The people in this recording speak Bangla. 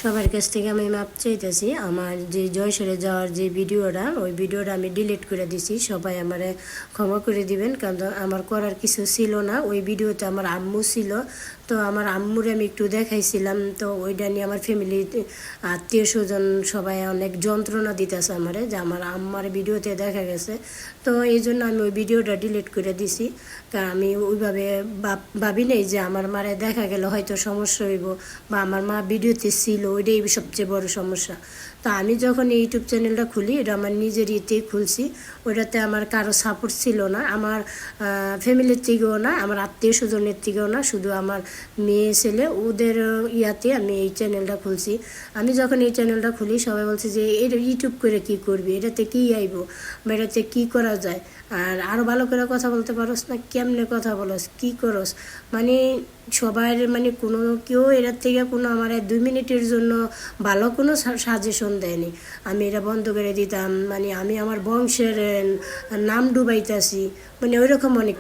সবার কাছ থেকে আমি মাপ চাইতেছি। আমার যে জয়সরে যাওয়ার যে ভিডিওটা, ওই ভিডিওটা আমি ডিলিট করে দিছি। সবাই আমারে ক্ষমা করে দিবেন, কারণ আমার করার কিছু ছিল না। ওই ভিডিওতে আমার আম্মু ছিল, তো আমার আম্মুরে আমি একটু দেখাইছিলাম। তো ওইটা নিয়ে আমার ফ্যামিলি, আত্মীয় স্বজন সবাই অনেক যন্ত্রণা দিতেছে আমারে, যে আমার আম্মার ভিডিওতে দেখা গেছে। তো এই জন্য আমি ওই ভিডিওটা ডিলিট করে দিছি। কারণ আমি ওইভাবে ভাবি নেই যে আমার মারে দেখা গেল হয়তো সমস্যা হইব, বা আমার মা ভিডিওতে ছিল, ওইটাই সবচেয়ে বড় সমস্যা। তো আমি যখন ইউটিউব চ্যানেলটা খুলি, এটা আমার নিজের ইতেই খুলছি। ওইটাতে আমার কারো সাপোর্ট ছিল না, আমার ফ্যামিলির থেকেও না, আমার আত্মীয় স্বজনের থেকেও না, শুধু আমার মেয়ে ছেলে ওদের ইয়াতে আমি এই চ্যানেলটা খুলছি। আমি যখন এই চ্যানেলটা খুলি, সবাই বলছে যে এটা ইউটিউব করে কি করবি, এটাতে কি আইব, বা এটাতে কী করা যায়, আর আরও ভালো করে কথা বলতে পারোস না, কেমনে কথা বলস, কী করস, মানে সবার মানে কোনো কেউ এটার থেকে কোনো আমার 2 মিনিটের জন্য ভালো কোনো সাজেশন দেয়নি। আমি এটা বন্ধ করে দিতাম, মানে আমি আমার বংশের নাম ডুবাইতেছি, মানে ওইরকম অনেক